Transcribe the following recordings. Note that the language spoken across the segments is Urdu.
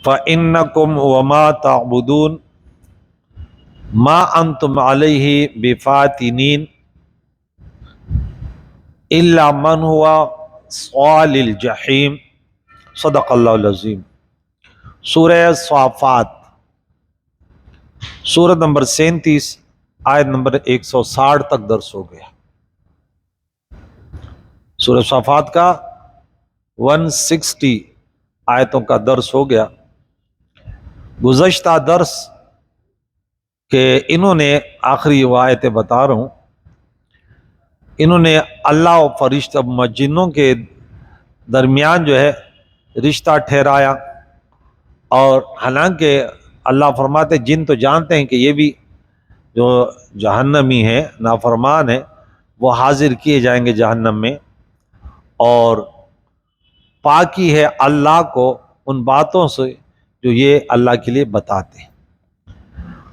فَإِنَّكُمْ وَمَا تَعْبُدُونَ مَا أَنْتُمْ عَلَيْهِ بِفَاتِنِينَ إِلَّا مَنْ هُوَ صَالِ الْجَحِيمِ صدق اللہ العظیم۔ سورہ صافات، سورت نمبر 37 آیت نمبر 160 تک درس ہو گیا۔ سورہ صافات کا 160 آیتوں کا درس ہو گیا۔ گزشتہ درس کہ انہوں نے آخری آیتیں بتا رہا ہوں، انہوں نے اللہ و فرشتہ جنوں کے درمیان جو ہے رشتہ ٹھہرایا، اور حالانکہ اللہ فرماتے جن تو جانتے ہیں کہ یہ بھی جو جہنمی ہے، نافرمان ہے، وہ حاضر کیے جائیں گے جہنم میں، اور پاکی ہے اللہ کو ان باتوں سے جو یہ اللہ کے لیے بتاتے ہیں۔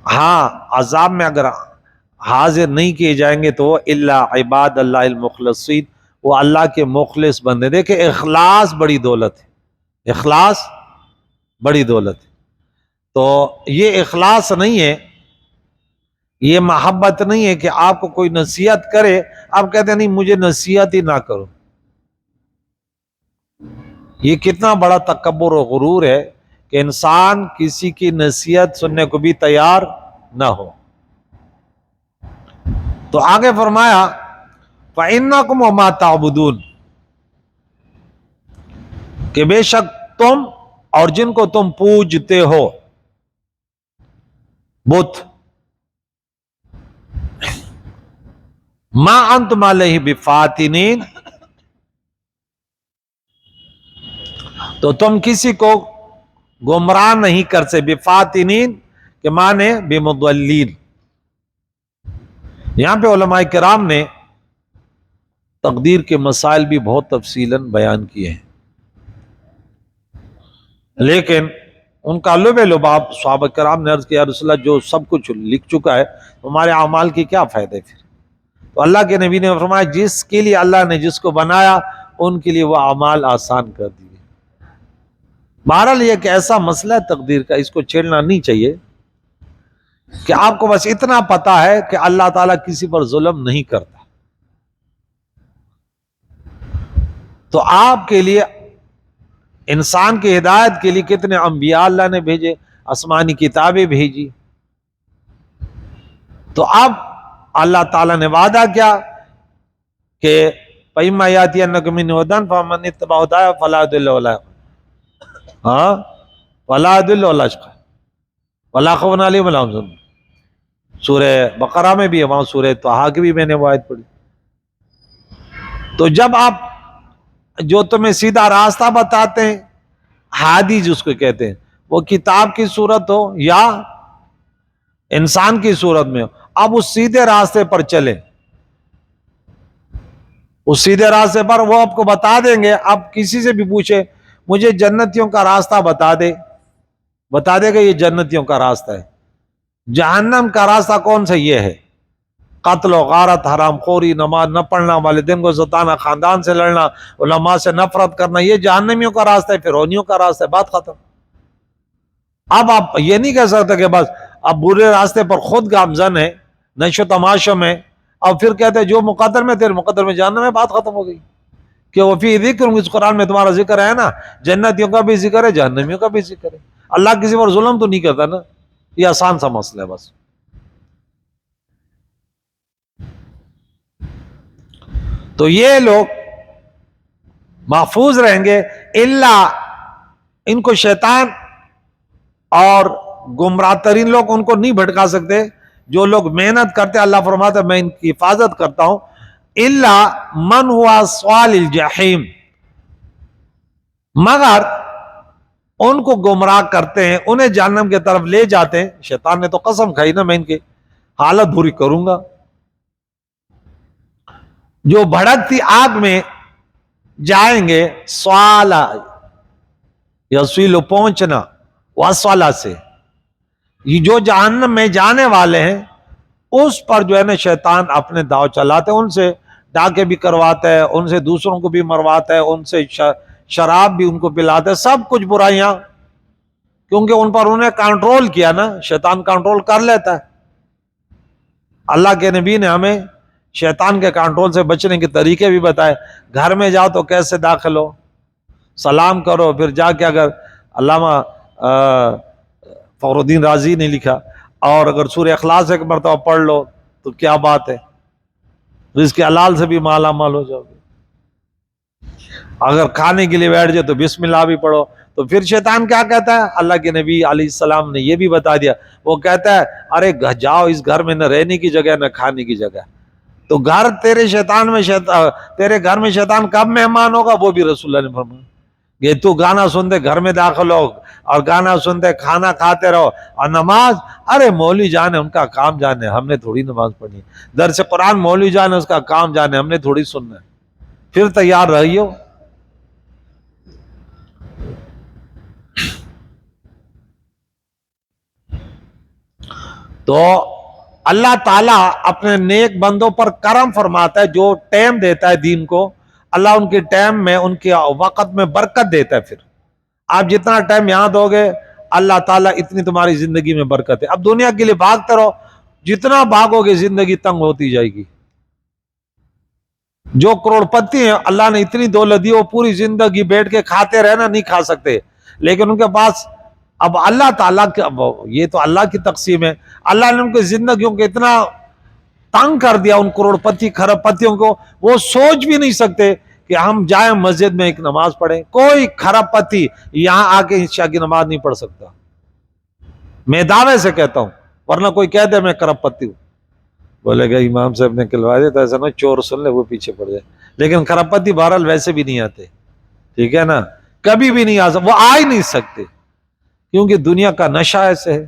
ہاں عذاب میں اگر حاضر نہیں کیے جائیں گے تو وہ الا عباد اللہ المخلصین، وہ اللہ کے مخلص بندے۔ دیکھیں اخلاص بڑی دولت ہے، اخلاص بڑی دولت ہے۔ تو یہ اخلاص نہیں ہے، یہ محبت نہیں ہے کہ آپ کو کوئی نصیحت کرے آپ کہتے ہیں نہیں مجھے نصیحت ہی نہ کرو۔ یہ کتنا بڑا تکبر و غرور ہے کہ انسان کسی کی نصیحت سننے کو بھی تیار نہ ہو۔ تو آگے فرمایا فَإِنَّكُمْ وَمَا تَعْبُدُونَ، کہ بے شک تم اور جن کو تم پوجتے ہو، بت، ما انتم علیہ بفاتنین، تو تم کسی کو گمراہ نہیں کر سے، بفاتنین کے معنی بمضلین۔ یہاں پہ علماء کرام نے تقدیر کے مسائل بھی بہت تفصیلاً بیان کیے ہیں، لیکن ان کا لب لباب صحابہ کرام نے عرض کیا رسول اللہ جو سب کچھ لکھ چکا ہے ہمارے اعمال کی کیا فائدے پھر؟ تو اللہ کے نبی نے فرمایا جس کے لیے اللہ نے جس کو بنایا ان کے لیے وہ اعمال آسان کر دیے۔ بہرحال یہ ایک ایسا مسئلہ ہے تقدیر کا، اس کو چھیڑنا نہیں چاہیے، کہ آپ کو بس اتنا پتا ہے کہ اللہ تعالیٰ کسی پر ظلم نہیں کرتا، تو آپ کے لیے انسان کی ہدایت کے لیے کتنے انبیاء اللہ نے بھیجے، آسمانی کتابیں بھیجی، تو اب اللہ تعالیٰ نے وعدہ کیا کہ فَإِمَّا يَأْتِيَنَّكُم مِّنِّي هُدًى فَمَنِ اتَّبَعَ هُدَايَ فَلَا يَضِلُّ وَلَا يَشْقَىٰ وَلَا خَوْفٌ عَلَيْهِمْ وَلَا هُمْ يَحْزَنُونَ۔ سورہ بقرہ میں بھی ہے، وہاں سورہ طٰہٰ کی بھی میں نے وہ آیت پڑھی۔ تو جب آپ جو تمہیں سیدھا راستہ بتاتے ہیں، ہادی جس کو کہتے ہیں، وہ کتاب کی صورت ہو یا انسان کی صورت میں ہو، اب اس سیدھے راستے پر چلیں، اس سیدھے راستے پر وہ آپ کو بتا دیں گے۔ اب کسی سے بھی پوچھے مجھے جنتیوں کا راستہ بتا دے گا یہ جنتیوں کا راستہ ہے۔ جہنم کا راستہ کون سا؟ یہ ہے قتل و غارت، حرام خوری، نماز نہ پڑھنا، والدین کو ستانا، خاندان سے لڑنا، علماء سے نفرت کرنا، یہ جہنمیوں کا راستہ ہے، فرعونیوں کا راستہ ہے، بات ختم۔ اب آپ یہ نہیں کہہ سکتے کہ بس اب برے راستے پر خود گامزن ہے، نشو تماشوں میں، اب پھر کہتے ہیں جو مقدر میں تیرے مقدر میں جہنم ہے، بات ختم ہو گئی۔ کہ وہ فی ذکر، اس قرآن میں تمہارا ذکر ہے نا، جنتیوں کا بھی ذکر ہے، جہنمیوں کا بھی ذکر ہے۔ اللہ کسی پر ظلم تو نہیں کرتا نا، یہ آسان سا مسئلہ ہے بس۔ تو یہ لوگ محفوظ رہیں گے، اللہ ان کو شیطان اور گمراہ ترین لوگ ان کو نہیں بھٹکا سکتے۔ جو لوگ محنت کرتے اللہ فرماتا ہے میں ان کی حفاظت کرتا ہوں، اللہ من ہوا صال الجحیم، مگر ان کو گمراہ کرتے ہیں، انہیں جہنم کی طرف لے جاتے ہیں۔ شیطان نے تو قسم کھائی نا میں ان کی حالت بری کروں گا۔ جو بھڑکتی آگ میں جائیں گے، سوالا یسیل پہنچنا، واسوالا سے، یہ جو جہنم میں جانے والے ہیں اس پر جو ہے نا شیطان اپنے داؤ چلاتے ہیں، ان سے ڈاکے بھی کرواتا ہے، ان سے دوسروں کو بھی مرواتا ہے، ان سے شراب بھی ان کو پلاتا ہے، سب کچھ برائیاں کیونکہ ان پر انہیں کنٹرول کیا نا، شیطان کنٹرول کر لیتا ہے۔ اللہ کے نبی نے ہمیں شیطان کے کنٹرول سے بچنے کے طریقے بھی بتائے۔ گھر میں جاؤ تو کیسے داخل ہو، سلام کرو، پھر جا کے اگر علامہ فخر الدین رازی نے لکھا، اور اگر سورہ اخلاص ایک مرتبہ پڑھ لو تو کیا بات ہے، رزق حلال سے بھی مالا مال ہو جاؤ گے۔ اگر کھانے کے لیے بیٹھ جائے تو بسم اللہ بھی پڑھو۔ تو پھر شیطان کیا کہتا ہے، اللہ کے نبی علیہ السلام نے یہ بھی بتا دیا، وہ کہتا ہے ارے جاؤ، اس گھر میں نہ رہنے کی جگہ نہ کھانے کی جگہ۔ تو گھر تیرے تیرے گھر میں شیطان کب مہمان ہوگا، وہ بھی رسول اللہ نے فرمایا کہ تو گانا سنتے گھر میں داخل ہو اور گانا سنتے کھانا کھاتے رہو، اور نماز ارے مولوی جان ہے، ان کا کام جانے، ہم نے تھوڑی نماز پڑھنی ہے۔ درس قرآن مولوی جان ہے، اس کا کام جانے، ہم نے تھوڑی سننا ہے۔ پھر تیار رہیو۔ تو اللہ تعالیٰ اپنے نیک بندوں پر کرم فرماتا ہے، جو ٹائم دیتا ہے دین کو، اللہ ان کے ٹائم میں، ان کے وقت میں برکت دیتا ہے۔ پھر آپ جتنا ٹائم یہاں دو گے، اللہ تعالیٰ اتنی تمہاری زندگی میں برکت ہے۔ اب دنیا کے لیے بھاگتے رہو، جتنا بھاگو گے زندگی تنگ ہوتی جائے گی۔ جو کروڑ پتی ہیں، اللہ نے اتنی دولت دی، وہ پوری زندگی بیٹھ کے کھاتے رہنا نہیں کھا سکتے، لیکن ان کے پاس اب اللہ تعالیٰ کا، یہ تو اللہ کی تقسیم ہے، اللہ نے ان کی زندگیوں کو اتنا تنگ کر دیا، ان کروڑ پتی کھرب پتیوں کو، وہ سوچ بھی نہیں سکتے کہ ہم جائیں مسجد میں ایک نماز پڑھیں۔ کوئی کھرب پتی یہاں آ کے عشاء کی نماز نہیں پڑھ سکتا، میں دعوے سے کہتا ہوں، ورنہ کوئی کہہ دے میں کھرب پتی ہوں، بولے گا امام صاحب نے کھلوا دیا تو ایسا نہ چور سن لے وہ پیچھے پڑ جائے۔ لیکن کھرب پتی بہرحال ویسے بھی نہیں آتے، ٹھیک ہے نا، کبھی بھی نہیں آ سکتے، وہ آ ہی نہیں سکتے، کیونکہ دنیا کا نشہ ایسے ہے،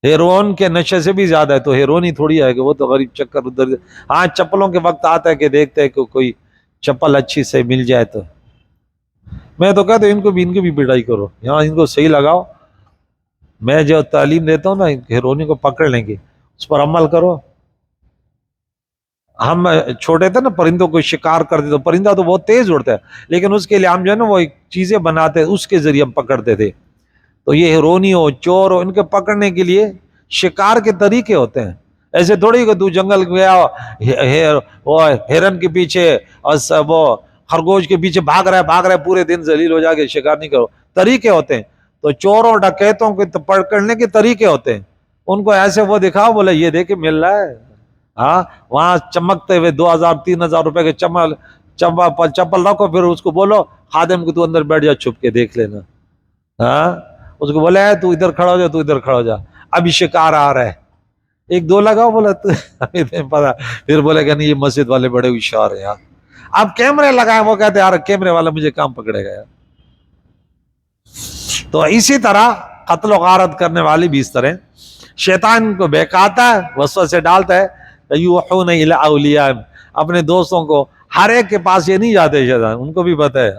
ہیرون کے نشے سے بھی زیادہ ہے۔ تو ہیرون ہی تھوڑی آئے گا، وہ تو غریب چکر ادھر، ہاں چپلوں کے وقت آتا ہے کہ دیکھتے ہیں کہ کوئی چپل اچھی سے مل جائے تو میں تو کہتا ہوں ان کو بھی پڑھائی کرو، یہاں ان کو صحیح لگاؤ۔ میں جو تعلیم دیتا ہوں نا، ہیرونی کو پکڑ لیں گے، اس پر عمل کرو۔ ہم چھوٹے تھے نا، پرندوں کو شکار کرتے تو پرندہ تو بہت تیز اڑتا ہے، لیکن اس کے لیے ہم جو ہے نا وہ چیزیں بناتے، اس کے ذریعے ہم پکڑتے تھے۔ تو یہ ہیرونی ہو، چور ہو، ان کے پکڑنے کے لیے شکار کے طریقے ہوتے ہیں۔ ایسے تھوڑی کہ تو جنگل گیا ہرن کے پیچھے اور وہ خرگوش کے پیچھے بھاگ رہا ہے پورے دن، ذلیل ہو جا کے شکار نہیں کرو، طریقے ہوتے ہیں۔ تو چوروں ڈکیتوں کے پکڑنے کے طریقے ہوتے ہیں، ان کو ایسے وہ دکھاؤ، بولے یہ دیکھے مل رہا ہے، ہاں وہاں چمکتے ہوئے 2000-3000 روپے کے چپل رکھو، پھر اس کو بولو خادم کو تو اندر بیٹھ جا چھپ کے دیکھ لینا، ہاں اس کو بولے تو ادھر کھڑا ہو جا، تو ادھر کھڑا ہو جا، ابھی شکار آ رہا ہے، ایک دو لگاؤ، بولا پتا، پھر بولے کہ نہیں یہ مسجد والے بڑے ہوشیار ہیں یار، اب کیمرے لگائے، وہ کہتے ہیں یار کیمرے والا مجھے کام پکڑے گا یار۔ تو اسی طرح قتل و غارت کرنے والی بھی اس طرح شیطان کو بہکاتا ہے، وسوسے ڈالتا ہے، یوحون الی اولیاء، اپنے دوستوں کو، ہر ایک کے پاس یہ نہیں جاتے شیطان، ان کو بھی پتہ ہے،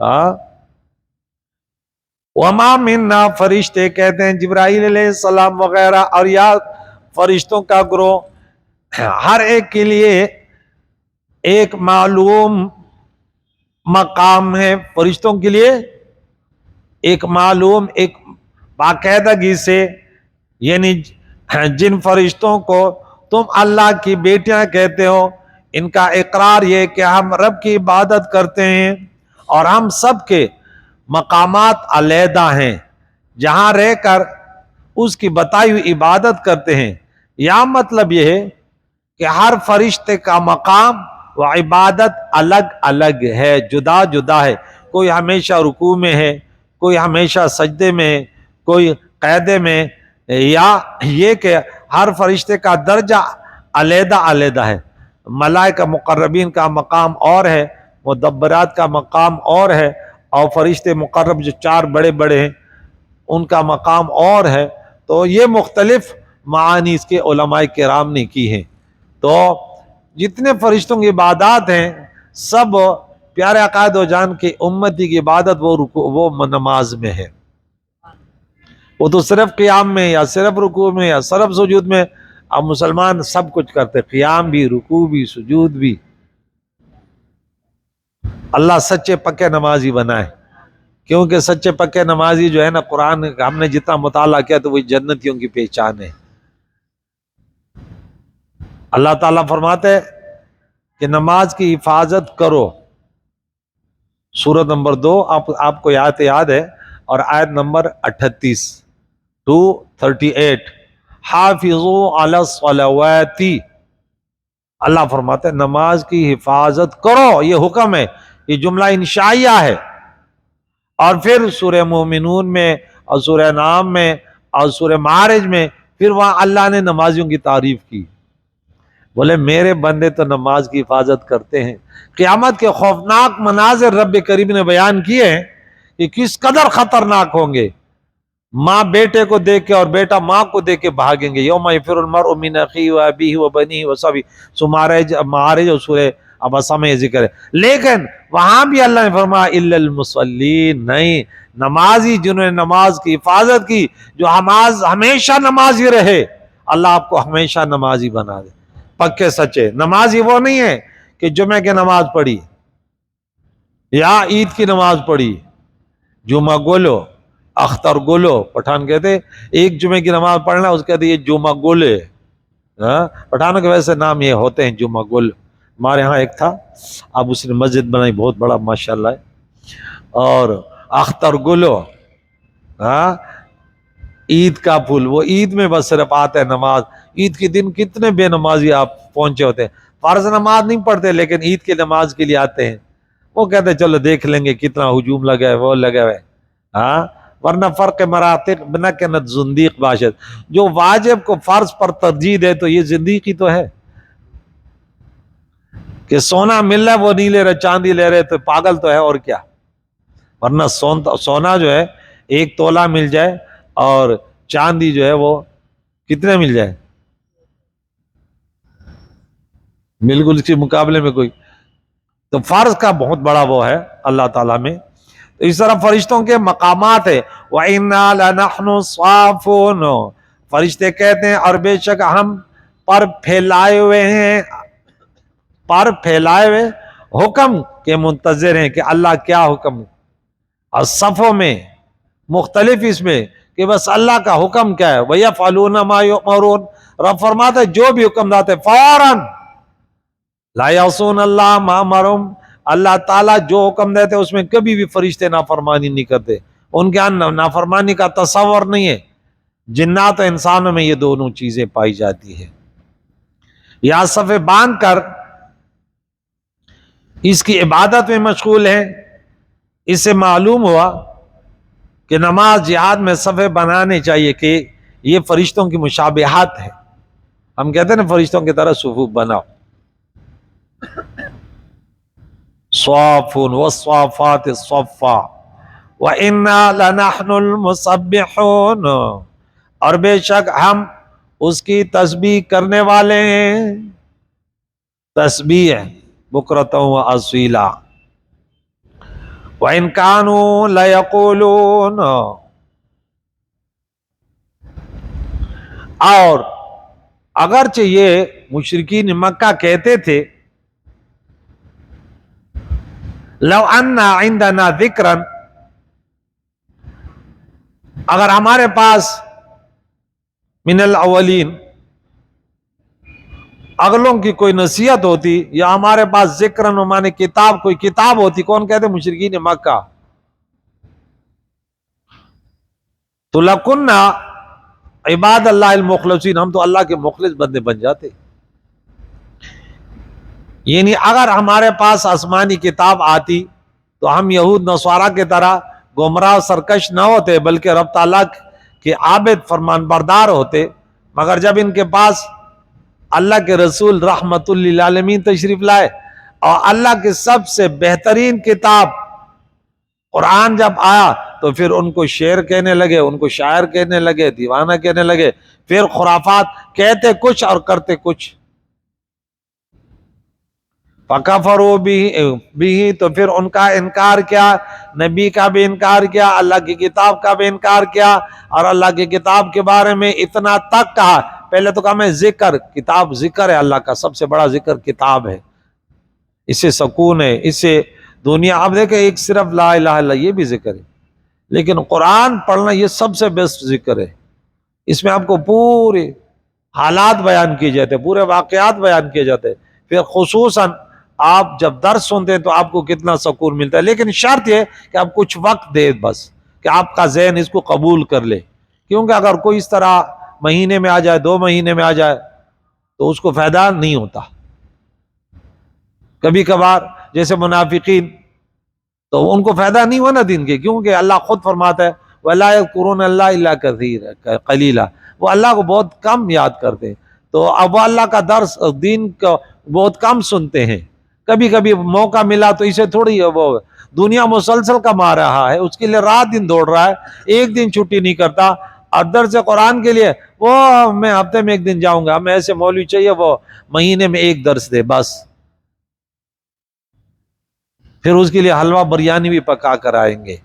ہاں وما منا، فرشتے کہتے ہیں جبرائیل علیہ السلام وغیرہ، اور یا فرشتوں کا گروہ، ہر ایک کے لیے ایک معلوم مقام ہے، فرشتوں کے لیے ایک معلوم، ایک باقاعدگی سے، یعنی جن فرشتوں کو تم اللہ کی بیٹیاں کہتے ہو، ان کا اقرار یہ کہ ہم رب کی عبادت کرتے ہیں، اور ہم سب کے مقامات علیحدہ ہیں، جہاں رہ کر اس کی بتائی ہوئی عبادت کرتے ہیں۔ یا مطلب یہ ہے کہ ہر فرشتے کا مقام و عبادت الگ الگ ہے، جدا جدا ہے، کوئی ہمیشہ رکوع میں ہے، کوئی ہمیشہ سجدے میں ہے، کوئی قیدے میں، یا یہ کہ ہر فرشتے کا درجہ علیحدہ علیحدہ ہے۔ ملائکہ مقربین کا مقام اور ہے، مدبرات کا مقام اور ہے، اور فرشتے مقرب جو 4 بڑے بڑے ہیں ان کا مقام اور ہے۔ تو یہ مختلف معانی اس کے علماء کرام نے کی ہیں۔ تو جتنے فرشتوں کی عبادات ہیں سب پیارے عقائد و جان کی امتی کی عبادت وہ نماز میں ہے، وہ تو صرف قیام میں یا صرف رکوع میں یا صرف سجود میں، اب مسلمان سب کچھ کرتے، قیام بھی، رکوع بھی، سجود بھی۔ اللہ سچے پکے نمازی بنائے کیونکہ سچے پکے نمازی جو ہے نا، قرآن ہم نے جتنا مطالعہ کیا تو وہی جنتیوں کی پہچان ہے۔ اللہ تعالیٰ فرماتے ہیں کہ نماز کی حفاظت کرو، سورت نمبر 2، آپ کو آیت یاد ہے، اور آیت نمبر 38 238، حافظوا علی الصلوات، اللہ فرماتے ہیں نماز کی حفاظت کرو، یہ حکم ہے، یہ جملہ انشائیہ ہے۔ اور پھر سورہ مومنون میں اور سورہ انعام میں اور سورہ معارج میں پھر وہاں اللہ نے نمازیوں کی تعریف کی، بولے میرے بندے تو نماز کی حفاظت کرتے ہیں۔ قیامت کے خوفناک مناظر رب کریم نے بیان کیے ہیں کہ کس قدر خطرناک ہوں گے۔ ماں بیٹے کو دیکھ کے اور بیٹا ماں کو دیکھ کے بھاگیں گے، یوم یفر المرء من اخیہ وابیہ وبنیہ وصحبہ، معارج اور سورہ عبسہ میں یہ ذکر ہے۔ لیکن وہاں بھی اللہ نے فرمایا الا المصلین، نہیں، نمازی جنہوں نے نماز کی حفاظت کی، جو ہمیشہ نمازی رہے، اللہ آپ کو ہمیشہ نمازی بنا دے، پکے سچے نمازی۔ وہ نہیں ہے کہ جمعہ کی نماز پڑھی یا عید کی نماز پڑھی، جمعہ گولو اختر گولو، پٹھان کہتے ایک جمعے کی نماز پڑھنا اس کہتے یہ جمعہ گولے، پٹھانوں کے ویسے نام یہ ہوتے ہیں جمعہ گول۔ ہمارے ہاں ایک تھا، اب اس نے مسجد بنائی بہت بڑا ماشاءاللہ ہے، اور اختر گولو، عید کا پھول، وہ عید میں بس صرف آتا ہے نماز۔ عید کے دن کتنے بے نمازی آپ پہنچے ہوتے ہیں، فرض نماز نہیں پڑھتے لیکن عید کی نماز کے لیے آتے ہیں، وہ کہتے ہیں چلو دیکھ لیں گے کتنا ہجوم لگا ہے، وہ لگا ہے، ورنہ فرق مراتب نہ کنت زندیق باشد، جو واجب کو فرض پر ترجیح دے تو یہ زندیقی تو ہے۔ کہ سونا مل رہا ہے وہ نہیں لے رہے، چاندی لے رہے تو پاگل تو ہے اور کیا، ورنہ سونا جو ہے 1 تولہ مل جائے اور چاندی جو ہے وہ کتنے مل جائے، بالکل اس کے مقابلے میں کوئی، تو فرض کا بہت بڑا وہ ہے اللہ تعالیٰ میں۔ تو اس طرح فرشتوں کے مقامات ہے، وَإِنَّا لَنَحْنُ الصَّافُونَ، فرشتے کہتے ہیں اور بے شک ہم پر پھیلائے ہوئے ہیں، پر پھیلائے ہوئے حکم کے منتظر ہیں کہ اللہ کیا حکم، اور صفوں میں مختلف اس میں کہ بس اللہ کا حکم کیا ہے، وَيَفْعَلُونَ مَا يُؤْمَرُونَ، رب فرماتا ہے جو بھی حکم دیتے فوراً، لا یعصون اللہ ما امرهم، اللہ تعالیٰ جو حکم دیتے اس میں کبھی بھی فرشتے نافرمانی نہیں کرتے، ان کے یہاں نافرمانی کا تصور نہیں ہے۔ جنات و انسانوں میں یہ دونوں چیزیں پائی جاتی ہے۔ یا صفے باندھ کر اس کی عبادت میں مشغول ہیں، اس سے معلوم ہوا کہ نماز جہاد میں صفے بنانے چاہیے کہ یہ فرشتوں کی مشابہات ہے۔ ہم کہتے ہیں نا فرشتوں کی طرح صفوف بناؤ، صافون والصافات صفا وَإِنَّا لَنَحْنُ الْمُسَبِّحُونَ، اور بے شک ہم اس کی تسبیح کرنے والے ہیں، تسبیح بکرۃ و اصیلا، وَإِنْ كَانُوا لَيَقُولُونَ، اور اگرچہ یہ مشرکین مکہ کہتے تھے لو ان عندنا ذکرا، اگر ہمارے پاس من الاولین اگلوں کی کوئی نصیحت ہوتی، یا ہمارے پاس ذکرن مانے کتاب، کوئی کتاب ہوتی، کون کہتے مشرکین مکہ، تو لکننا عباد اللہ المخلصین، ہم تو اللہ کے مخلص بندے بن جاتے۔ یعنی اگر ہمارے پاس آسمانی کتاب آتی تو ہم یہود نصارہ کی طرح گمراہ سرکش نہ ہوتے، بلکہ رب تعالیٰ کے عابد فرمان بردار ہوتے، مگر جب ان کے پاس اللہ کے رسول رحمت للعالمین تشریف لائے اور اللہ کی سب سے بہترین کتاب قرآن جب آیا تو پھر ان کو شعر کہنے لگے، ان کو شاعر کہنے لگے، دیوانہ کہنے لگے، پھر خرافات کہتے کچھ اور کرتے کچھ۔ فَكَفَرُوا بِهِ، تو پھر ان کا انکار کیا، نبی کا بھی انکار کیا، اللہ کی کتاب کا بھی انکار کیا، اور اللہ کی کتاب کے بارے میں اتنا تک کہا، پہلے تو کہا میں ذکر، کتاب ذکر ہے، اللہ کا سب سے بڑا ذکر کتاب ہے، اس سے سکون ہے، اس سے دنیا، اب دیکھیں ایک صرف لا الہ الا اللہ یہ بھی ذکر ہے، لیکن قرآن پڑھنا یہ سب سے بیسٹ ذکر ہے. اس میں آپ کو پورے حالات بیان کیے جاتے ہیں، پورے واقعات بیان کیے جاتے ہیں. پھر خصوصاً آپ جب درس سنتے ہیں تو آپ کو کتنا سکون ملتا ہے. لیکن شرط یہ کہ آپ کچھ وقت دے، بس کہ آپ کا ذہن اس کو قبول کر لے. کیونکہ اگر کوئی اس طرح مہینے میں آ جائے، 2 مہینے میں آ جائے تو اس کو فائدہ نہیں ہوتا. کبھی کبھار جیسے منافقین، تو ان کو فائدہ نہیں ہوا نا دین کے، کیونکہ اللہ خود فرماتا ہے وَلَا يَذْكُرُونَ اللَّهَ إِلَّا كَثِيرًا قَلِيلًا، وہ اللہ کو بہت کم یاد کرتے ہیں. تو اب وہ اللہ کا درس دین کا بہت کم سنتے ہیں. کبھی کبھی موقع ملا تو اسے تھوڑی وہ دنیا مسلسل کما رہا ہے، اس کے لیے رات دن دوڑ رہا ہے، ایک دن چھٹی نہیں کرتا. اور درس قرآن کے لیے وہ میں ہفتے میں 1 دن جاؤں گا، ہمیں ایسے مولوی چاہیے وہ مہینے میں 1 درس دے بس. پھر اس کے لیے حلوہ بریانی بھی پکا کر آئیں گے،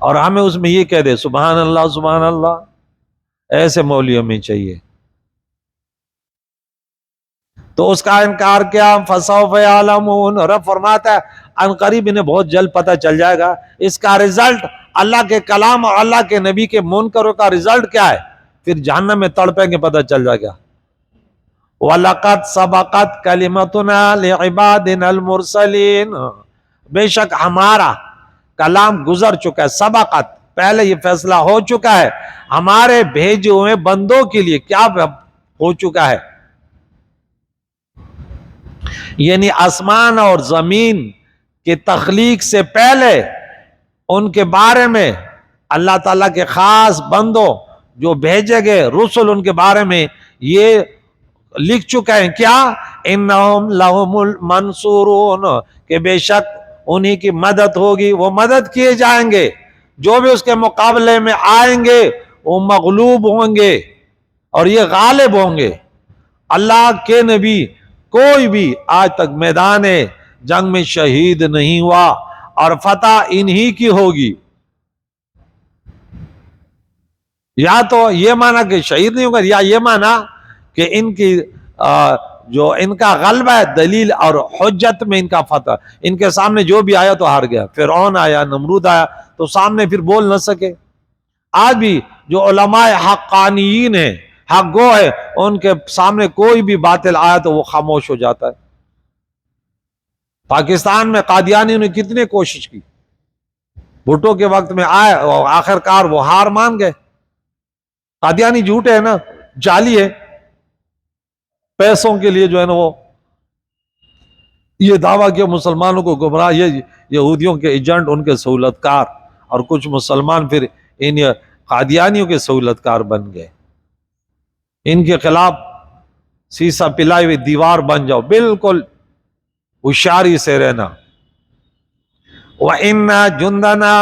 اور ہمیں اس میں یہ کہہ دے سبحان اللہ سبحان اللہ. ایسے مولویوں میں چاہیے. تو اس کا انکار کیا، فسوف یعلمون. رب فرماتا ہے ان قریب انہیں بہت جلد پتہ چل جائے گا. اس کا رزلٹ اللہ کے کلام اور اللہ کے نبی کے منکروں کا رزلٹ کیا ہے، پھر جہنم میں تڑپیں گے، پتہ چل جائے گا. وَلَقَدْ سَبَقَتْ كَلِمَتُنَا لِعِبَادِنَا الْمُرْسَلِينَ، بے شک ہمارا کلام گزر چکا ہے. سبقت، پہلے یہ فیصلہ ہو چکا ہے ہمارے بھیجے ہوئے بندوں کے لیے. کیا ہو چکا ہے؟ یعنی آسمان اور زمین کے تخلیق سے پہلے ان کے بارے میں اللہ تعالیٰ کے خاص بندوں جو بھیجے گئے رسل، ان کے بارے میں یہ لکھ چکا ہے. کیا؟ انہم لہم المنصورون، کہ بے شک انہی کی مدد ہوگی، وہ مدد کیے جائیں گے. جو بھی اس کے مقابلے میں آئیں گے وہ مغلوب ہوں گے اور یہ غالب ہوں گے. اللہ کے نبی کوئی بھی آج تک میدان جنگ میں شہید نہیں ہوا، اور فتح انہی کی ہوگی. یا تو یہ مانا کہ شہید نہیں ہوگا، یا یہ مانا کہ ان کی جو ان کا غلبہ ہے دلیل اور حجت میں ان کا فتح. ان کے سامنے جو بھی آیا تو ہار گیا. فرعون آیا، نمرود آیا تو سامنے پھر بول نہ سکے. آج بھی جو علماء حقانیین ہیں، حق گو ہے، ان کے سامنے کوئی بھی باطل آیا تو وہ خاموش ہو جاتا ہے. پاکستان میں قادیانی نے کتنے کوشش کی، بھٹو کے وقت میں آئے اور آخر کار وہ ہار مان گئے. قادیانی جھوٹے ہے نا، جعلی ہے، پیسوں کے لیے جو ہے نا وہ یہ دعویٰ کیا مسلمانوں کو گمراہ، یہ یہودیوں کے ایجنٹ، ان کے سہولت کار، اور کچھ مسلمان پھر ان قادیانیوں کے سہولت کار بن گئے. ان کے خلاف سیسا پلائی ہوئی دیوار بن جاؤ، بالکل ہوشیاری سے رہنا. وَإِنَّ جُنْدَنَا،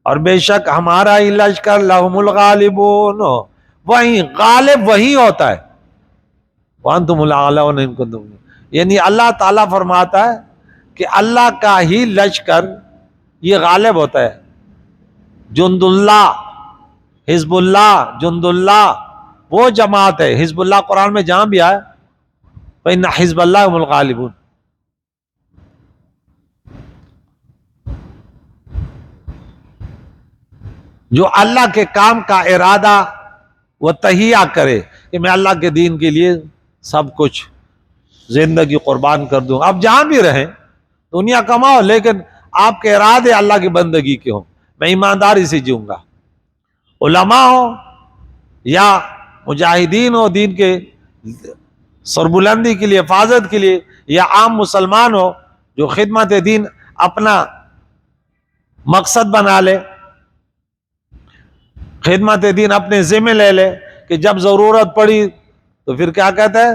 اور بے شک ہمارا ہی لشکر لَهُمُ الْغَالِبُونَ، وہی غالب وہی ہوتا ہے. وَأَنْتُمُ الْأَعْلَوْنَ إِن كُنتُم مُؤْمِنِينَ، یعنی اللہ تعالیٰ فرماتا ہے کہ اللہ کا ہی لشکر یہ غالب ہوتا ہے. جند اللہ، حزب اللہ، جند اللہ وہ جماعت ہے. حزب اللہ قرآن میں جہاں بھی آئے فإن حزب اللہ هم الغالبون. جو اللہ کے کام کا ارادہ وہ تہیہ کرے کہ میں اللہ کے دین کے لیے سب کچھ زندگی قربان کر دوں. آپ جہاں بھی رہیں دنیا کماؤ، لیکن آپ کے ارادے اللہ کی بندگی کے ہوں. میں ایمانداری سے جیوں گا. علماء ہو یا مجاہدین ہو دین کے سربلندی کے لیے، حفاظت کے لیے، یا عام مسلمان ہو جو خدمت دین اپنا مقصد بنا لے، خدمت دین اپنے ذمہ لے لے کہ جب ضرورت پڑی تو پھر کیا کہتا ہے،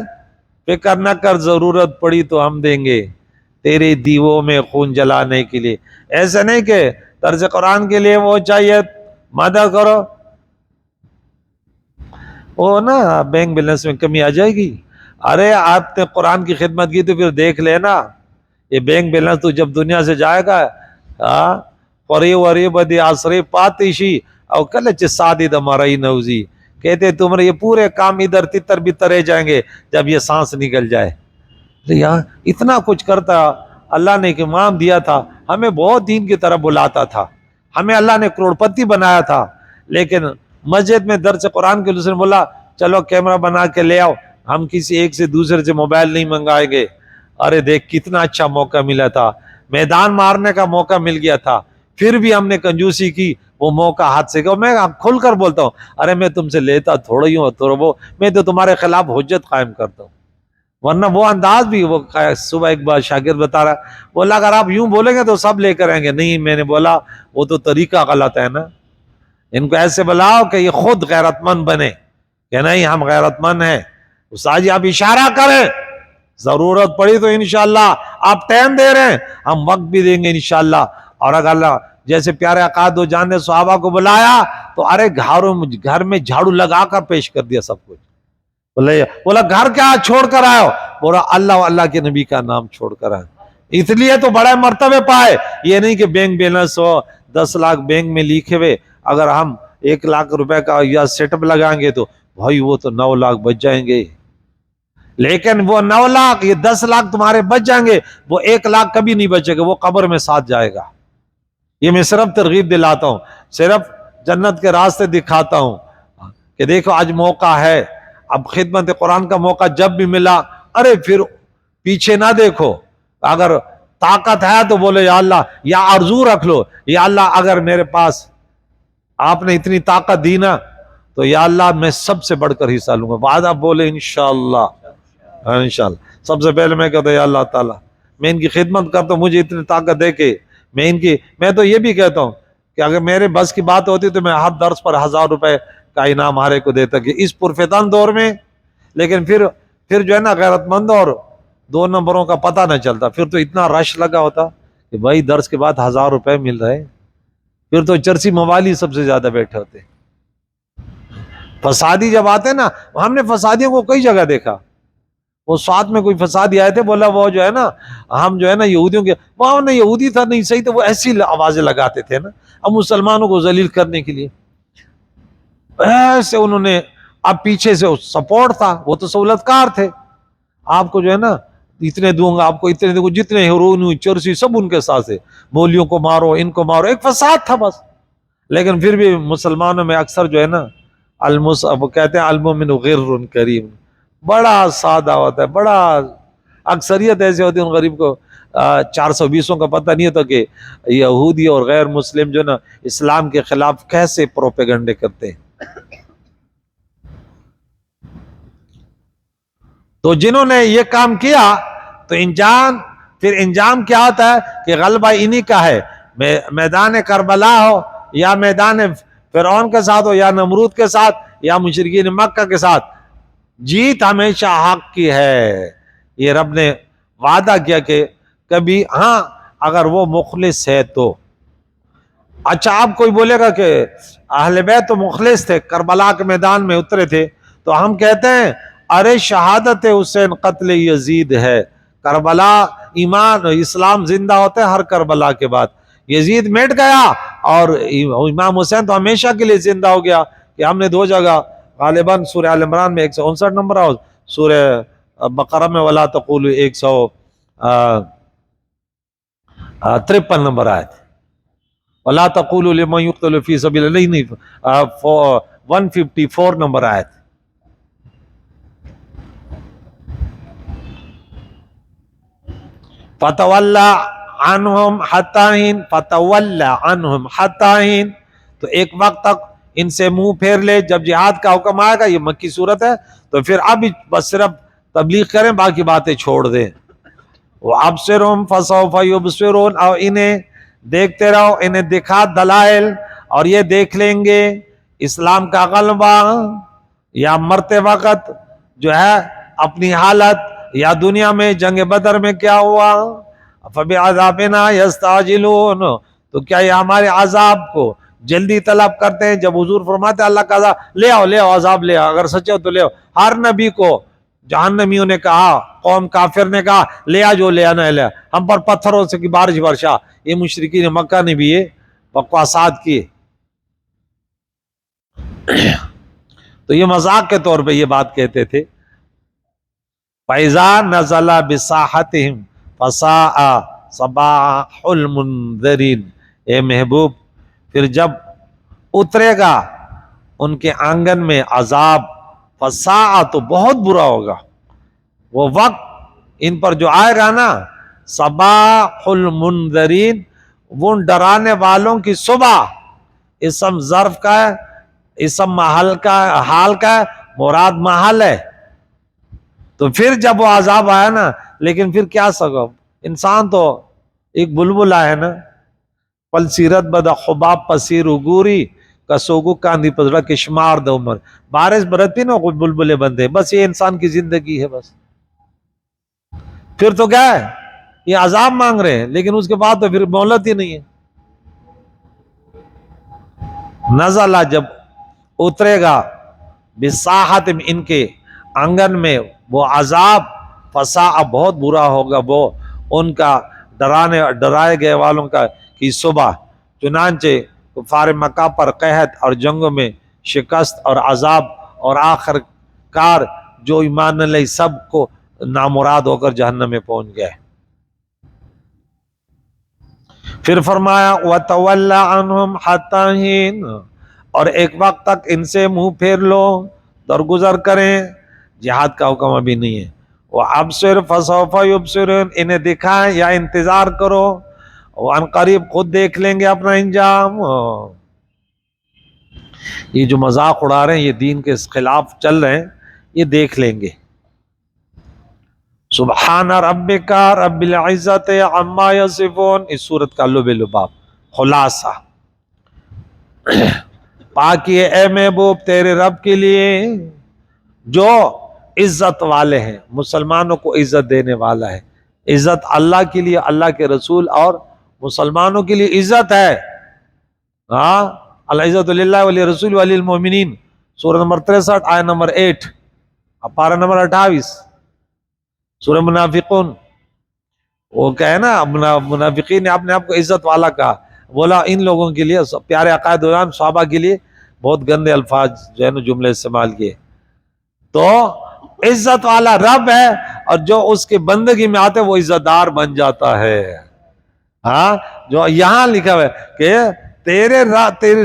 فکر نہ کر ضرورت پڑی تو ہم دیں گے تیرے دیووں میں خون جلانے کے لیے. ایسے نہیں کہ طرز قرآن کے لیے وہ چاہیے مدد کرو، وہ نا بینک بیلنس میں کمی آ جائے گی. ارے آپ نے قرآن کی خدمت کی تو پھر دیکھ لینا یہ بینک بیلنس تو جب دنیا سے جائے گا قریب وریب دی آسری پاتیشی او کلچ سادی دمرائی نوزی، کہتے تمہارے یہ پورے کام ادھر تتر بھی ترے جائیں گے جب یہ سانس نکل جائے. یار اتنا کچھ کرتا اللہ نے ایک امام دیا تھا، ہمیں بہت دین کی طرف بلاتا تھا، ہمیں اللہ نے کروڑپتی بنایا تھا، لیکن مسجد میں درس قرآن کے دوسرے نے بولا چلو کیمرہ بنا کے لے آؤ، ہم کسی ایک سے دوسرے سے موبائل نہیں منگائیں گے۔ ارے دیکھ کتنا اچھا موقع ملا تھا، میدان مارنے کا موقع مل گیا تھا، پھر بھی ہم نے کنجوسی کی، وہ موقع ہاتھ سے گیا۔ میں کھل کر بولتا ہوں، ارے میں تم سے لیتا تھوڑا ہی ہوں، تھوڑا وہ میں تو تمہارے خلاف حجت قائم کرتا ہوں، ورنہ وہ انداز بھی وہ صبح ایک بار شاگرد بتا رہا، بولا اگر آپ یوں بولیں گے تو سب لے کر آئیں گے۔ نہیں، میں نے بولا وہ تو طریقہ غلط ہے نا، ان کو ایسے بلاؤ کہ یہ خود غیرت مند بنے کہ نہیں ہم غیرت مند ہیں۔ استاد جی آپ اشارہ کریں، ضرورت پڑی تو انشاءاللہ، آپ ٹائم دے رہے ہیں ہم وقت بھی دیں گے انشاءاللہ۔ اور اگر اللہ جیسے پیارے آقا دو جان نے صحابہ کو بلایا تو ارے گھر میں جھاڑو لگا کر پیش کر دیا سب کچھ۔ بولا گھر کیا چھوڑ کر آئے ہو؟ بولا اللہ اللہ کے نبی کا نام چھوڑ کر آئے۔ اس لیے تو بڑے مرتبے پائے، یہ نہیں کہ بینک بیلنس ہو 10 لاکھ بینک میں لکھے ہوئے، اگر ہم 1 لاکھ روپے کا یا سیٹ اپ لگائیں گے تو بھائی وہ تو 9 لاکھ بچ جائیں گے، لیکن وہ 9 لاکھ یہ 10 لاکھ تمہارے بچ جائیں گے، وہ 1 لاکھ کبھی نہیں بچے گا، وہ قبر میں ساتھ جائے گا۔ یہ میں صرف ترغیب دلاتا ہوں، صرف جنت کے راستے دکھاتا ہوں کہ دیکھو آج موقع ہے، اب خدمت قرآن کا موقع جب بھی ملا ارے پھر پیچھے نہ دیکھو، اگر طاقت ہے تو بولے یا اللہ، یا آرزو رکھ لو یا اللہ اگر میرے پاس آپ نے اتنی طاقت دی نا تو یا اللہ میں سب سے بڑھ کر حصہ لوں گا۔ بعد آپ بولے انشاءاللہ، انشاءاللہ۔ سب سے پہلے میں کہتا ہوں یا اللہ تعالیٰ میں ان کی خدمت کرتا ہوں، مجھے اتنی طاقت دے کے میں تو یہ بھی کہتا ہوں کہ اگر میرے بس کی بات ہوتی تو میں ہر درس پر 1000 روپے کا انعام ہارے کو دیتا کہ اس پرفتن دور میں، لیکن پھر جو ہے نا غیرت مند اور 2 نمبروں کا پتہ نہ چلتا، پھر تو اتنا رش لگا ہوتا کہ بھائی درس کے بعد 1000 روپے مل رہے، پھر تو چرسی موالی سب سے زیادہ بیٹھے ہوتے۔ فسادی جب آتے نا، ہم نے فسادیوں کو کئی جگہ دیکھا، وہ ساتھ میں کوئی فسادی آئے تھے، بولا وہ جو ہے نا ہم جو ہے نا یہودیوں کے، وہاں نہ یہودی تھا نہیں صحیح، تو وہ ایسی آوازیں لگاتے تھے نا اب مسلمانوں کو ذلیل کرنے کے لیے، ایسے انہوں نے، اب پیچھے سے سپورٹ تھا، وہ تو سہولت کار تھے، آپ کو جو ہے نا اتنے دوں گا، آپ کو اتنے دوں گا، جتنے ہیرون چرسی سب ان کے ساتھ ہے، مولیوں کو مارو ان کو مارو، ایک فساد تھا بس۔ لیکن پھر بھی مسلمانوں میں اکثر جو ہے نا وہ کہتے ہیں المؤمن غر کریم، بڑا سادہ ہوتا ہے، بڑا اکثریت ایسے ہوتی ہے، ان غریب کو 420 کا پتہ نہیں ہوتا کہ یہودی اور غیر مسلم جو نا اسلام کے خلاف کیسے پروپیگنڈے کرتے ہیں۔ تو جنہوں نے یہ کام کیا تو پھر انجام کیا ہوتا ہے کہ غلبہ انہی کا ہے، میدان کربلا ہو یا میدان فرعون کے ساتھ ہو یا نمرود کے ساتھ یا مشرکین مکہ کے ساتھ، جیت ہمیشہ حق کی ہے۔ یہ رب نے وعدہ کیا کہ کبھی ہاں اگر وہ مخلص ہے تو۔ اچھا آپ کوئی بولے گا کہ اہل بیت تو مخلص تھے، کربلا کے میدان میں اترے تھے، تو ہم کہتے ہیں ارے شہادت حسین قتل یزید ہے، کربلا ایمان اسلام زندہ ہوتے ہیں ہر کربلا کے بعد، یزید مٹ گیا اور امام حسین تو ہمیشہ کے لیے زندہ ہو گیا۔ کہ ہم نے 2 جگہ غالباً سورہ آل عمران میں 159 نمبر اور سورہ بقرہ میں ولا تقولوا 153 نمبر آیت، ولا تقولوا لمن يقتل في سبيل اللہ، نہیں 154 نمبر آیت۔ فتولى عنهم حتى حين، فتولى عنهم حتى حين، تو ایک وقت تک ان سے منہ پھیر لے، جب جہاد کا حکم آئے گا، یہ مکی صورت ہے، تو پھر اب بس صرف تبلیغ کریں، باقی باتیں چھوڑ دیں۔ وَأَبْصِرْهُمْ فَسَوْفَ يُبْصِرُونَ، اور انہیں دیکھتے رہو، انہیں دکھا دلائل، اور یہ دیکھ لیں گے اسلام کا غلبہ یا مرتے وقت جو ہے اپنی حالت، یا دنیا میں جنگ بدر میں کیا ہوا، فَبِعَذَابِنَا يَسْتَعْجِلُونَ، تو کیا یہ ہمارے عذاب کو جلدی طلب کرتے ہیں؟ جب حضور فرماتے ہیں اللہ کا عذاب لے آؤ، لے آؤ عذاب لے آؤ، اگر سچے ہو تو لے آؤ۔ ہر نبی کو جہنمیوں نے کہا، قوم کافر نے کہا لے آ جو لے آنا ہے، لے آ، ہم پر پتھروں سے کی بارش برشا۔ یہ مشرکین مکہ نے بھی یہ بکواسات کیے۔ تو یہ مذاق کے طور پہ یہ بات کہتے تھے، فَإِذَا نَزَلَ بِسَاحَتِهِمْ فَسَاءَ صَبَاحُ الْمُنذَرِينَ، اے محبوب پھر جب اترے گا ان کے آنگن میں عذاب، فساء تو بہت برا ہوگا وہ وقت ان پر جو آئے گا نا، صباح المنذرین، وہ ڈرانے والوں کی صبح، اسم ظرف کا ہے، اسم محل کا، حال کا ہے، مراد محل ہے۔ تو پھر جب وہ عذاب آیا نا، لیکن پھر کیا سبب، انسان تو ایک بلبلا ہے نا، پل سیرت بد خباب پسیر گوری کسوگو کاندھی پزڑا کشمار د عمر، بارش برتی نا کوئی بلبلے بندے، بس یہ انسان کی زندگی ہے بس۔ پھر تو کیا ہے، یہ عذاب مانگ رہے ہیں، لیکن اس کے بعد تو پھر مہلت ہی نہیں ہے۔ نزلہ، جب اترے گا، بساحت، ان کے آنگن میں وہ عذاب، فساء بہت برا ہوگا وہ ان کا ڈرائے گئے والوں کا کی صبح۔ چنانچہ کفار مکہ پر قحط اور جنگوں میں شکست اور عذاب، اور آخر کار جو ایمان نہ لے سب کو نامراد ہو کر جہنم میں پہنچ گئے۔ پھر فرمایا وَتَوَلَّ عَنْهُمْ حَتَّى حِينٍ، اور ایک وقت تک ان سے منہ پھیر لو، درگزر کریں، جہاد کا حکم ابھی نہیں ہے۔ وَأَبْصِرْ فَسَوْفَ يُبْصِرُونَ، انہیں دکھائیں یا انتظار کرو، وَأَنْ قریب خود دیکھ لیں گے اپنا انجام۔ یہ جو مذاق اڑا رہے ہیں، یہ دین کے خلاف چل رہے ہیں، یہ دیکھ لیں گے۔ سبحان ربک رب العزت عما یصفون، اس صورت کا لب لباب خلاصہ، پاکی ہے اے محبوب تیرے رب کے لیے جو عزت والے ہیں، مسلمانوں کو عزت دینے والا ہے۔ عزت اللہ کے لیے، اللہ کے رسول اور مسلمانوں کے لیے عزت ہے۔ ہاں، العزت للہ ولرسول وللمؤمنین، سورہ نمبر 63 آیت نمبر 8، پارہ نمبر 28، سورہ منافقون۔ وہ کہے نا، منافقین نے اپنے آپ کو عزت والا کہا، بولا ان لوگوں کے لیے، پیارے عقائد ویان صحابہ کے لیے بہت گندے الفاظ جو ہے نا جملے استعمال کیے۔ تو عزت والا رب ہے، اور جو اس کے بندگی میں آتے وہ عزت دار بن جاتا ہے۔ ہاں، جو یہاں لکھا ہوا ہے کہ تیرے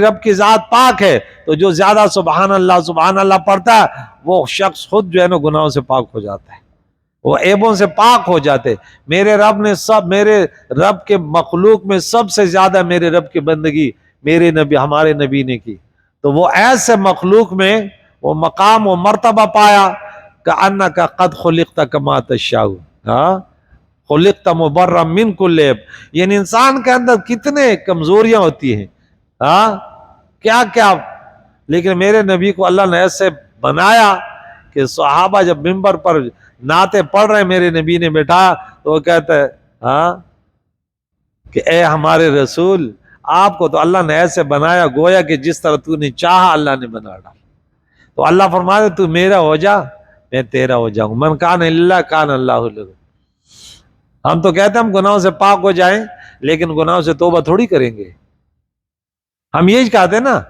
رب کی ذات پاک ہے، تو جو زیادہ سبحان اللہ پڑھتا ہے وہ شخص خود جو ہے نا گناہوں سے پاک ہو جاتا ہے، وہ عیبوں سے پاک ہو جاتے۔ میرے رب کے مخلوق میں سب سے زیادہ میرے رب کی بندگی میرے نبی، ہمارے نبی نے کی، تو وہ ایسے مخلوق میں وہ مقام و مرتبہ پایا کہ قد خلقت کما تشاء، خلقت مبرأ من کل عیب۔ یعنی انسان کے اندر کتنے کمزوریاں ہوتی ہیں، کیا کیا، لیکن میرے نبی کو اللہ نے ایسے بنایا کہ صحابہ جب منبر پر نعتیں پڑھ رہے میرے نبی نے بٹھایا تو وہ کہتا ہے کہ اے ہمارے رسول، آپ کو تو اللہ نے ایسے بنایا گویا کہ جس طرح تو نے چاہا اللہ نے بنا ڈالا۔ تو اللہ فرمایا تو میرا ہو جا، میں تیرا ہو جاؤں، من کان للہ کان اللہ لہ۔ ہم تو کہتے ہیں ہم گناہوں سے پاک ہو جائیں، لیکن گناہوں سے توبہ تھوڑی کریں گے۔ ہم یہی کہتے ہیں نا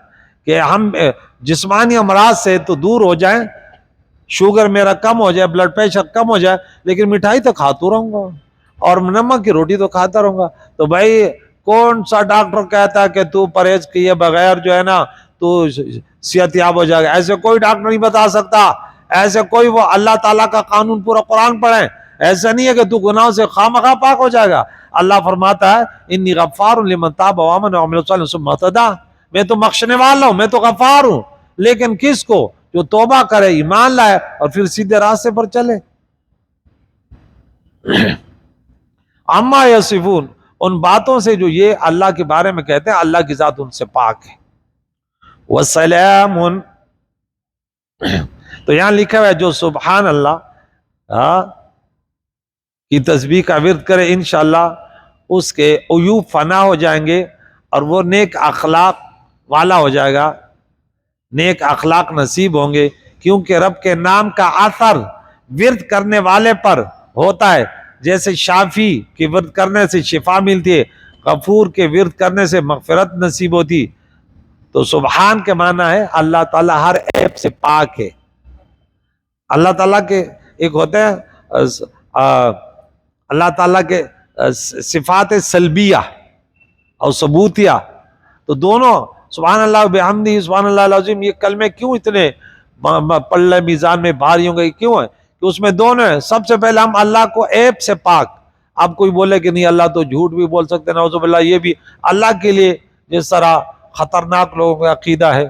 کہ ہم جسمانی امراض سے تو دور ہو جائیں، شوگر میرا کم ہو جائے، بلڈ پریشر کم ہو جائے، لیکن مٹھائی تو کھاتا رہوں گا اور نمک کی روٹی تو کھاتا رہوں گا۔ تو بھائی کون سا ڈاکٹر کہتا ہے کہ تو پرہیز کیے بغیر جو ہے نا تو صحت یاب ہو جائے گا؟ ایسے کوئی ڈاکٹر نہیں بتا سکتا، ایسے کوئی، وہ اللہ تعالیٰ کا قانون پورا قرآن پڑھیں، ایسا نہیں ہے کہ تو گناہوں سے خواہ پاک ہو جائے گا۔ اللہ فرماتا ہے انی غفار لمن تاب وآمن وعمل صالحا ثم اہتدی، میں تو بخشنے والا ہوں، میں تو غفار ہوں، لیکن کس کو؟ جو توبہ کرے، ایمان لائے اور پھر سیدھے راستے پر چلے۔ عما یصفون، ان باتوں سے جو یہ اللہ کے بارے میں کہتے ہیں، اللہ کی ذات ان سے پاک ہے۔ وسلام، تو یہاں لکھا ہوا ہے جو سبحان اللہ کی تسبیح کا ورد کرے انشاءاللہ اس کے عیوب فنا ہو جائیں گے اور وہ نیک اخلاق والا ہو جائے گا، نیک اخلاق نصیب ہوں گے، کیونکہ رب کے نام کا اثر ورد کرنے والے پر ہوتا ہے۔ جیسے شافی کے ورد کرنے سے شفا ملتی ہے، غفور کے ورد کرنے سے مغفرت نصیب ہوتی، تو سبحان کے معنی ہے اللہ تعالیٰ ہر عیب سے پاک ہے۔ اللہ تعالیٰ کے ایک ہوتے ہیں اللہ تعالیٰ کے صفات سلبیہ اور ثبوتیہ، تو دونوں سبحان اللہ بحمدہ سبحان اللہ العظیم یہ کلمے کیوں اتنے پلے میزان میں بھاری ہوں گے؟ کیوں ہے کہ اس میں دونوں ہیں. سب سے پہلے ہم اللہ کو عیب سے پاک. اب کوئی بولے کہ نہیں اللہ تو جھوٹ بھی بول سکتے نعوذ باللہ، یہ بھی اللہ کے لیے جس طرح خطرناک لوگوں کا عقیدہ ہے.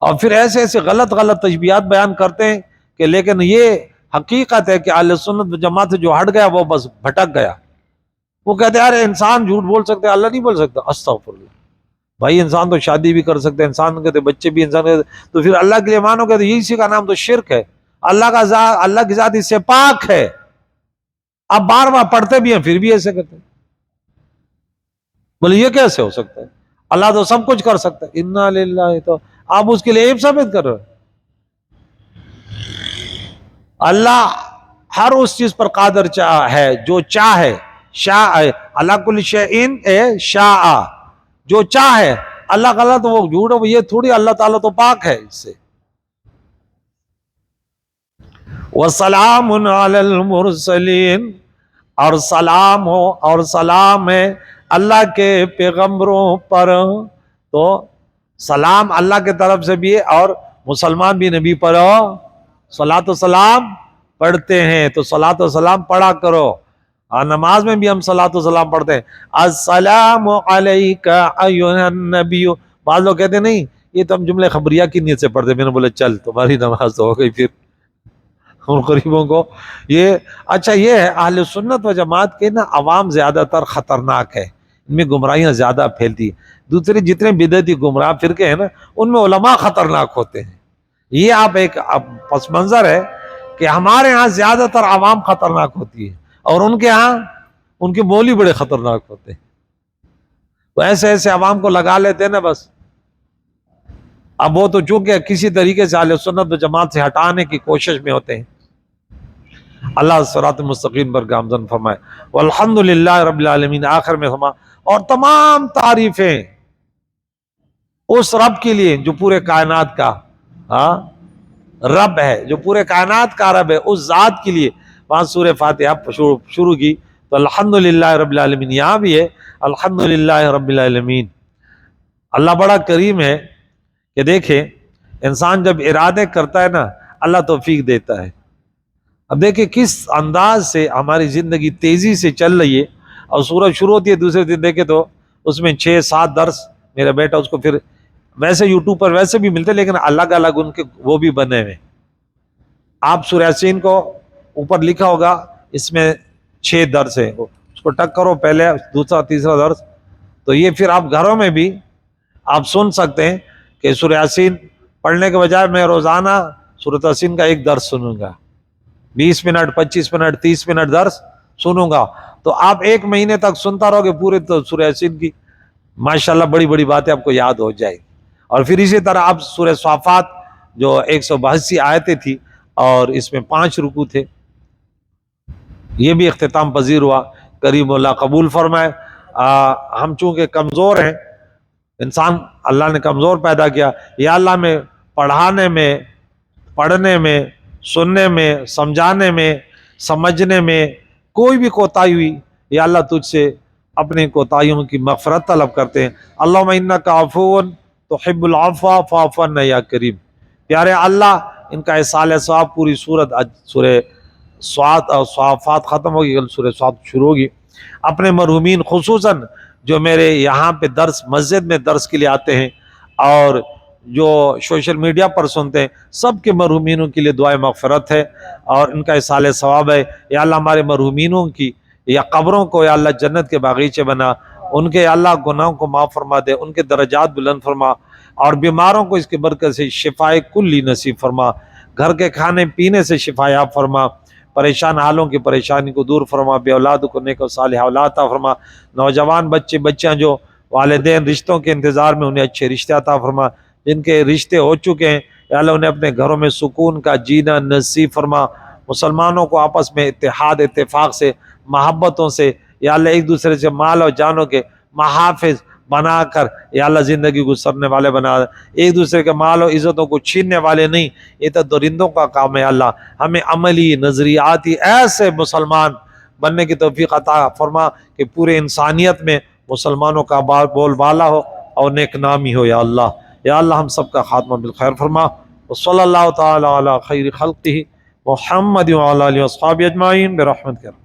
اور پھر ایسے ایسے غلط تشبیہات بیان کرتے ہیں کہ لیکن یہ حقیقت ہے کہ اہل سنت جماعت سے جو ہٹ گیا وہ بس بھٹک گیا. وہ کہتے ہیں ارے انسان جھوٹ بول سکتے اللہ نہیں بول سکتا. استغفر اللہ بھائی، انسان تو شادی بھی کر سکتے، انسان کہتے بچے بھی انسان کہتے، تو پھر اللہ کے لیے مانو کہ یہی اسی کا نام تو شرک ہے. اللہ کی ذات اس سے پاک ہے. آپ بار بار پڑھتے بھی ہیں پھر بھی ایسے کرتے ہیں. بولے یہ کیسے ہو سکتا ہے؟ اللہ تو سب کچھ کر سکتا ہے. انا للہ، تو آپ اس کے لیے عیب ثابت کر رہے ہیں. اللہ ہر اس چیز پر قادر ہے جو چاہے. شاء اللہ کل شیء شاء، جو چاہے. اللہ کا تو وہ جھوٹ ہے، یہ تھوڑی، اللہ تعالیٰ تو پاک ہے اس سے. وَسَلَامٌ عَلَى الْمُرْسَلِينَ، اور سلام ہو اور سلام ہے اللہ کے پیغمبروں پر. تو سلام اللہ کے طرف سے بھی ہے اور مسلمان بھی نبی پر صلاۃ و سلام پڑھتے ہیں. تو صلاۃ و سلام پڑھا کرو. اور نماز میں بھی ہم صلاۃ و سلام پڑھتے ہیں. السلام علیک ایھا النبی. بعض لوگ کہتے ہیں نہیں یہ تو ہم جملے خبریہ کی نیت سے پڑھتے. میں نے بولا چل تمہاری نماز تو ہو گئی پھر ان غریبوں کو. یہ اچھا یہ ہے اہل سنت و جماعت کے نا عوام زیادہ تر خطرناک ہے، ان میں گمراہیاں زیادہ پھیلتی. دوسرے جتنے بدعتی گمراہ فرقے ہیں نا ان میں علماء خطرناک ہوتے ہیں. یہ آپ ایک پس منظر ہے کہ ہمارے ہاں زیادہ تر عوام خطرناک ہوتی ہے اور ان کے ہاں ان کے مولوی بڑے خطرناک ہوتے ہیں. وہ ایسے ایسے عوام کو لگا لیتے ہیں نا بس. اب وہ تو چونکہ کسی طریقے سے اہل سنت و جماعت سے ہٹانے کی کوشش میں ہوتے ہیں. اللہ صراط المستقیم پر گامزن فرمائے. والحمدللہ رب العالمین. آخر میں فرما اور تمام تعریفیں اس رب کے لیے جو پورے کائنات کا رب ہے، جو پورے کائنات کا رب ہے، اس ذات کے لیے. وہاں سورہ فاتحہ شروع کی تو الحمدللہ رب العالمین، یہاں بھی ہے الحمدللہ رب العالمین. اللہ بڑا کریم ہے کہ دیکھیں انسان جب ارادے کرتا ہے نا اللہ توفیق دیتا ہے. اب دیکھیں کس انداز سے ہماری زندگی تیزی سے چل رہی ہے. اور سورج شروع ہوتی ہے دوسرے دن دیکھیں تو اس میں 6-7 درس. میرا بیٹا اس کو پھر ویسے یوٹیوب پر ویسے بھی ملتے لیکن الگ الگ ان کے وہ بھی بنے ہوئے. آپ سورہ یاسین کو اوپر لکھا ہوگا اس میں 6 درس ہیں، اس کو ٹک کرو پہلے دوسرا تیسرا درس. تو یہ پھر آپ گھروں میں بھی آپ سن سکتے ہیں کہ سورہ یاسین پڑھنے کے بجائے میں روزانہ سورۃ یاسین کا ایک درس سنوں گا. 20 منٹ 25 منٹ 30 منٹ درس سنوں گا. تو آپ 1 مہینے تک سنتا رہو گے پورے تو سورہ یاسین کی ماشاءاللہ بڑی بڑی باتیں آپ کو یاد ہو جائے گی. اور پھر اسی طرح آپ سورہ صافات جو 182 آیتیں تھی اور اس میں 5 رکوع تھے، یہ بھی اختتام پذیر ہوا. کریم اللہ قبول فرمائے. ہم چونکہ کمزور ہیں، انسان اللہ نے کمزور پیدا کیا، یا اللہ میں پڑھانے میں پڑھنے میں سننے میں سمجھانے میں سمجھنے میں کوئی بھی کوتاہی ہوئی، یا اللہ تجھ سے اپنے کوتاہیوں کی مغفرت طلب کرتے ہیں. اللہم انک عفو تحب العفو فاعف عنا یا کریم. پیارے اللہ ان کا اصال ثواب پوری سورت سورہ صافات ختم ہوگی، کل سورہ صاد شروع ہوگی. اپنے مرحومین خصوصاً جو میرے یہاں پہ درس مسجد میں درس کے لیے آتے ہیں اور جو سوشل میڈیا پر سنتے ہیں، سب کے مرحومینوں کے لیے دعائے مغفرت ہے اور ان کا اصال ثواب ہے. یا اللہ ہمارے مرحومینوں کی یا قبروں کو یا اللہ جنت کے باغیچے بنا، ان کے اللہ گناہوں کو معاف فرما دے، ان کے درجات بلند فرما اور بیماروں کو اس کے برکت سے شفائے کلی نصیب فرما. گھر کے کھانے پینے سے شفا یاب فرما. پریشان حالوں کی پریشانی کو دور فرما. بے اولاد کو نیک و صالح اولاد عطا فرما. نوجوان بچے بچیاں جو والدین رشتوں کے انتظار میں انہیں اچھے رشتے عطا فرما. جن کے رشتے ہو چکے ہیں یا اللہ انہیں اپنے گھروں میں سکون کا جینا نصیب فرما. مسلمانوں کو آپس میں اتحاد اتفاق سے محبتوں سے یا اللہ ایک دوسرے سے مال اور جانوں کے محافظ بنا کر یا اللہ زندگی گزرنے والے بنا. ایک دوسرے کے مال و عزتوں کو چھیننے والے نہیں، یہ تو درندوں کا کام ہے. اللہ ہمیں عملی نظریاتی ایسے مسلمان بننے کی توفیق عطا فرما کہ پورے انسانیت میں مسلمانوں کا بول بالا ہو اور نیک نامی ہو. یا اللہ ہم سب کا خاتمہ بالخیر فرما. وصلی اللہ تعالی علی خیر خلقہ محمد وعلی آلہ واصحابہ اجمعین برحمتک.